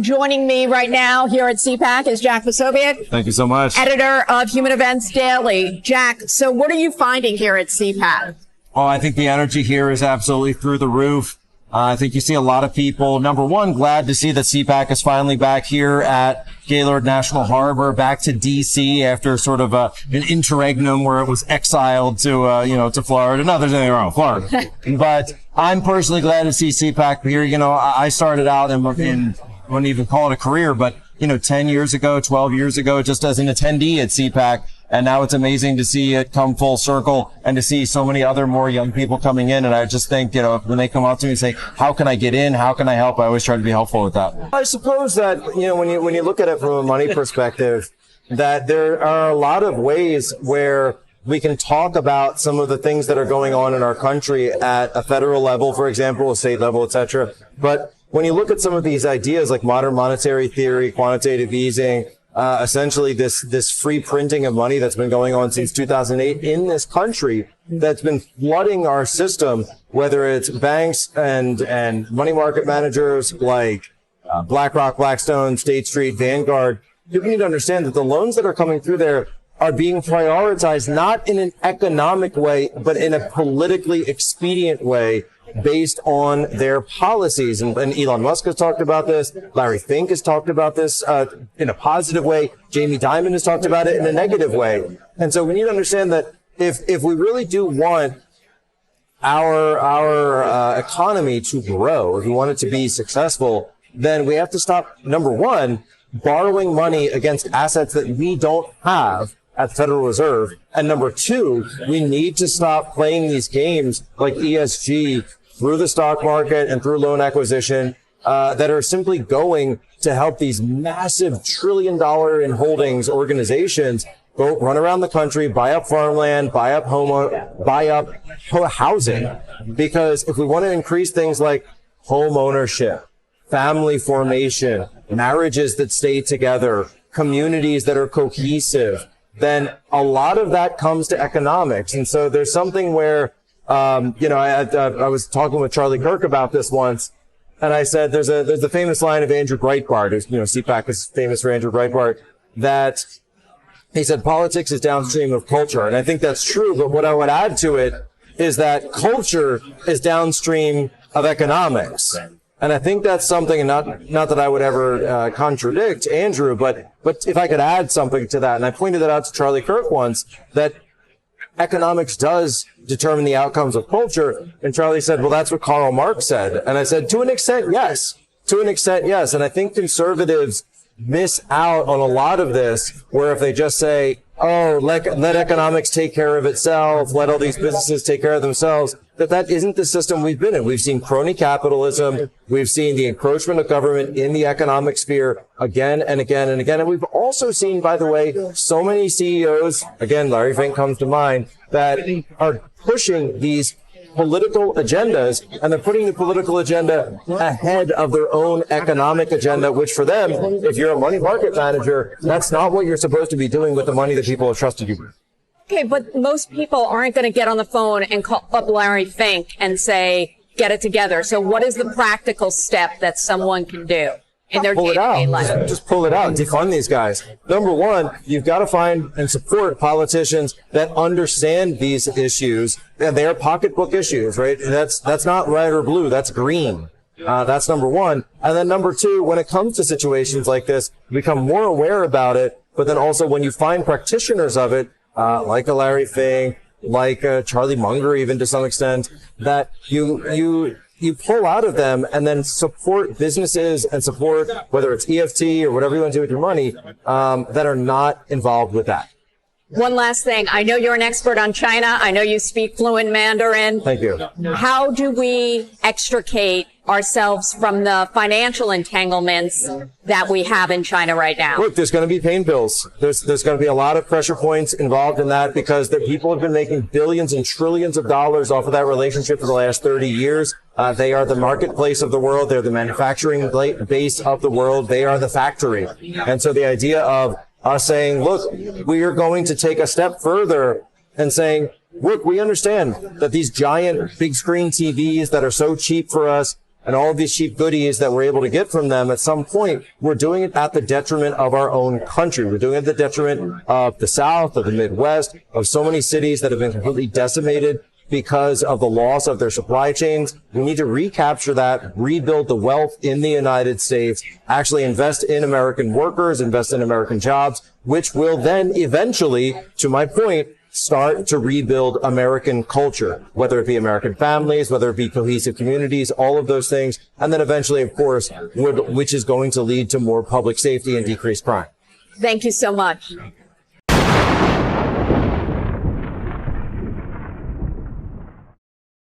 Joining me right now here at CPAC is Jack Posobiec. Thank you so much. Editor of Human Events Daily. Jack, so what are you finding here at CPAC? Oh, I think the energy here is absolutely through the roof. I think you see a lot of people. Number one, glad to see that CPAC is finally back here at Gaylord National Harbor, back to DC after sort of an interregnum where it was exiled to, to Florida. No, there's anything wrong with Florida. But I'm personally glad to see CPAC here. I started out in I wouldn't even call it a career, but 10 years ago, 12 years ago, just as an attendee at CPAC. And now it's amazing to see it come full circle and to see so many other more young people coming in. And I just think, when they come up to me and say, how can I get in? How can I help? I always try to be helpful with that. I suppose that, when you look at it from a money perspective, that there are a lot of ways where we can talk about some of the things that are going on in our country at a federal level, for example, a state level, et cetera. But when you look at some of these ideas like modern monetary theory, quantitative easing, essentially this free printing of money that's been going on since 2008 in this country, that's been flooding our system, whether it's banks and money market managers like BlackRock, Blackstone, State Street, Vanguard. You need to understand that the loans that are coming through there are being prioritized not in an economic way, but in a politically expedient way, based on their policies. And Elon Musk has talked about this. Larry Fink has talked about this in a positive way. Jamie Dimon has talked about it in a negative way. And so we need to understand that if we really do want our economy to grow, if we want it to be successful, then we have to stop, number one, borrowing money against assets that we don't have at the Federal Reserve. And number two, we need to stop playing these games like ESG through the stock market and through loan acquisition that are simply going to help these massive $1 trillion in holdings organizations go run around the country, buy up farmland, buy up housing. Because if we want to increase things like home ownership, family formation, marriages that stay together, communities that are cohesive, then a lot of that comes to economics. And so there's something where, I was talking with Charlie Kirk about this once, and I said, there's a famous line of Andrew Breitbart, who's, CPAC is famous for Andrew Breitbart, that he said, politics is downstream of culture. And I think that's true, but what I would add to it is that culture is downstream of economics. And I think that's something, and not that I would ever contradict Andrew, but if I could add something to that, and I pointed that out to Charlie Kirk once, that economics does determine the outcomes of culture. And Charlie said, well, that's what Karl Marx said. And I said, to an extent, yes. To an extent, yes. And I think conservatives miss out on a lot of this, where if they just say, oh, let economics take care of itself, let all these businesses take care of themselves, that isn't the system we've been in. We've seen crony capitalism. We've seen the encroachment of government in the economic sphere again and again and again. And we've also seen, by the way, so many CEOs, again, Larry Fink comes to mind, that are pushing these political agendas, and they're putting the political agenda ahead of their own economic agenda, which for them, if you're a money market manager, that's not what you're supposed to be doing with the money that people have trusted you with. Okay, but most people aren't going to get on the phone and call up Larry Fink and say, get it together. So what is the practical step that someone can do in their day-to-day life? Just pull it out. Defund these guys. Number one, you've got to find and support politicians that understand these issues, and they are pocketbook issues, right? That's not red or blue. That's green. That's number one. And then number two, when it comes to situations like this, become more aware about it. But then also when you find practitioners of it, like a Larry Fink, like Charlie Munger, even to some extent, that you pull out of them and then support businesses and support, whether it's EFT or whatever you want to do with your money, that are not involved with that. One last thing. I know you're an expert on China. I know you speak fluent Mandarin. Thank you. How do we extricate ourselves from the financial entanglements that we have in China right now? Look, there's going to be pain bills. There's going to be a lot of pressure points involved in that, because the people have been making billions and trillions of dollars off of that relationship for the last 30 years. They are the marketplace of the world. They're the manufacturing base of the world. They are the factory. And so the idea of us saying, look, we are going to take a step further and saying, look, we understand that these giant big screen TVs that are so cheap for us, and all of these cheap goodies that we're able to get from them, at some point, we're doing it at the detriment of our own country. We're doing it at the detriment of the South, of the Midwest, of so many cities that have been completely decimated because of the loss of their supply chains. We need to recapture that, rebuild the wealth in the United States, actually invest in American workers, invest in American jobs, which will then eventually, to my point, start to rebuild American culture, whether it be American families, whether it be cohesive communities, all of those things. And then eventually, of course, which is going to lead to more public safety and decreased crime. Thank you so much.